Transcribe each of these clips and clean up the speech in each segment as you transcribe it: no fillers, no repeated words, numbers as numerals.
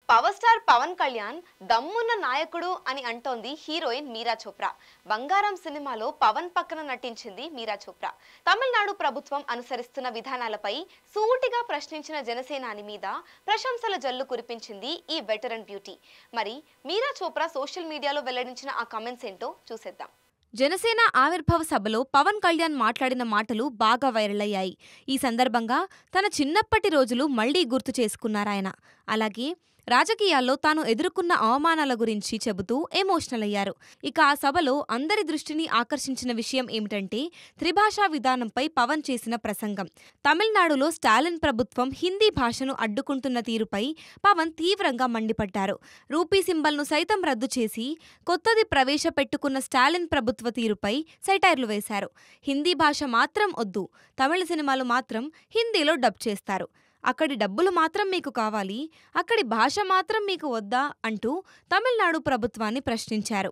Power star Pawan Kalyan దమ్మున్న నాయకుడు అని అంటోంది హీరోయిన్ మీరా చోప్రా. బంగారం సినిమాలో పవన్ పక్కన నటించింది మీరా చోప్రా. తమిళనాడు ప్రభుత్వం అనుసరిస్తున్న విధానాలపై సూటిగా ప్రశ్నించిన జనసేనాని మీద ప్రశంసల జల్లు కురిపించింది ఈ వెటరన్ బ్యూటీ. మరి మీరా చోప్రా సోషల్ మీడియాలో వెల్లడించిన ఆ కామెంట్స్ ఏంటో చూసేద్దాం. జనసేన ఆవిర్భావ సభలో పవన్ కళ్యాణ్ మాట్లాడిన మాటలు బాగా వైరల్ అయ్యాయి. ఈ సందర్భంగా తన చిన్నప్పటి రోజులు మళ్లీ గుర్తు చేసుకున్నారాయన. అలాగే రాజకీయాల్లో తాను ఎదుర్కొన్న అవమానాల గురించి చెబుతూ ఎమోషనల్ అయ్యారు. ఇక ఆ సభలో అందరి దృష్టిని ఆకర్షించిన విషయం ఏమిటంటే త్రిభాషా విధానంపై పవన్ చేసిన ప్రసంగం. తమిళనాడులో స్టాలిన్ ప్రభుత్వం హిందీ భాషను అడ్డుకుంటున్న తీరుపై పవన్ తీవ్రంగా మండిపడ్డారు. రూపీ సింబల్ను సైతం రద్దు చేసి కొత్తది ప్రవేశపెట్టుకున్న స్టాలిన్ ప్రభుత్వ తీరుపై సెటైర్లు వేశారు. హిందీ భాష మాత్రం వద్దు, తమిళ సినిమాలు మాత్రం హిందీలో డబ్ చేస్తారు, అక్కడి డబ్బులు మాత్రం మీకు కావాలి, అక్కడి భాష మాత్రం మీకు వద్దా అంటూ తమిళనాడు ప్రభుత్వాన్ని ప్రశ్నించారు.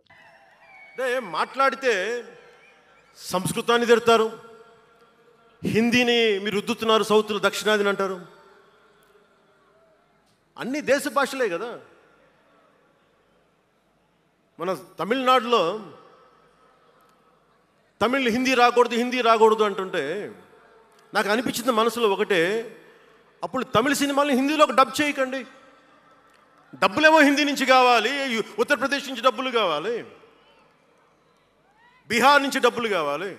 మాట్లాడితే సంస్కృతాన్ని తిడతారు, హిందీని మీరు రుద్దుతున్నారు, సౌత్లో దక్షిణాదిని అంటారు. అన్ని దేశ భాషలే కదా. మన తమిళనాడులో తమిళ్ హిందీ రాకూడదు అంటుంటే నాకు అనిపించింది మనసులో ఒకటే, అప్పుడు తమిళ సినిమాలను హిందీలోకి డబ్ చేయకండి. డబ్బులేమో హిందీ నుంచి కావాలి, ఉత్తరప్రదేశ్ నుంచి డబ్బులు కావాలి, బీహార్ నుంచి డబ్బులు కావాలి,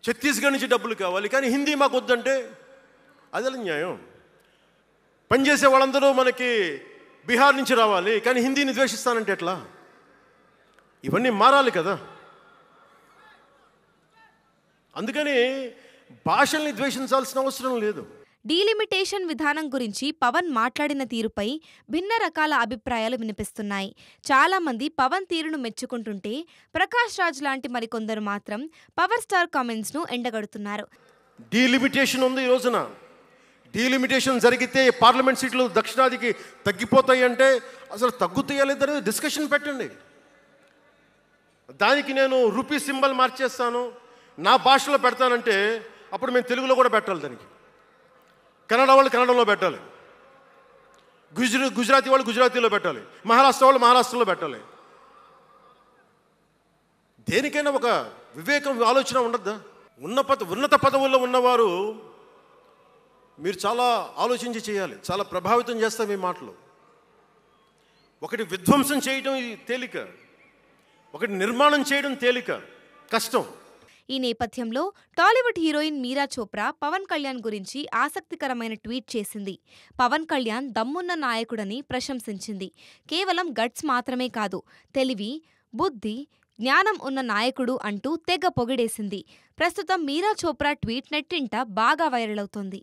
ఛత్తీస్గఢ్ నుంచి డబ్బులు కావాలి, కానీ హిందీ మాకు వద్దంటే అదే న్యాయం. పనిచేసే వాళ్ళందరూ మనకి బీహార్ నుంచి రావాలి, కానీ హిందీని ద్వేషిస్తానంటే ఎట్లా? ఇవన్నీ మారాలి కదా. అందుకని భాషల్ని ద్వేషించాల్సిన అవసరం లేదు. డీలిమిటేషన్ విధానం గురించి పవన్ మాట్లాడిన తీరుపై భిన్న రకాల అభిప్రాయాలు వినిపిస్తున్నాయి. చాలా మంది పవన్ తీరును మెచ్చుకుంటుంటే ప్రకాష్ రాజ్ లాంటి మరికొందరు మాత్రం పవర్ స్టార్ కామెంట్స్ ను ఎండగడుతున్నారు. డీలిమిటేషన్ ఉంది ఈ రోజున. డీలిమిటేషన్ జరిగితే పార్లమెంట్ సీట్లు దక్షిణాదికి తగ్గిపోతాయి అంటే అసలు తగ్గుతాయా లేదని డిస్కషన్ పెట్టండి. దానికి నేను రూపీ సింబల్ మార్చేస్తాను, నా భాషలో పెడతానంటే అప్పుడు మేము తెలుగులో కూడా పెట్టాలి, దానికి కన్నడ వాళ్ళు కన్నడంలో పెట్టాలి, గుజరాతీ వాళ్ళు గుజరాతీలో పెట్టాలి, మహారాష్ట్ర వాళ్ళు మహారాష్ట్రలో పెట్టాలి. దేనికైనా ఒక వివేకం ఆలోచన ఉండద్దా? ఉన్నత పదవుల్లో ఉన్నవారు మీరు చాలా ఆలోచించి చేయాలి. చాలా ప్రభావితం చేస్తాయి మీ మాటలు. ఒకటి విధ్వంసం చేయడం తేలిక, ఒకటి నిర్మాణం చేయడం తేలిక, కష్టం. ఈ నేపథ్యంలో టాలీవుడ్ హీరోయిన్ మీరా చోప్రా పవన్ కళ్యాణ్ గురించి ఆసక్తికరమైన ట్వీట్ చేసింది. పవన్ కళ్యాణ్ దమ్మున్న నాయకుడని ప్రశంసించింది. కేవలం గట్స్ మాత్రమే కాదు, తెలివి, బుద్ధి, జ్ఞానం ఉన్న నాయకుడు అంటూ తెగ పొగిడేసింది. ప్రస్తుతం మీరా చోప్రా ట్వీట్ నెట్టింట బాగా వైరల్ అవుతోంది.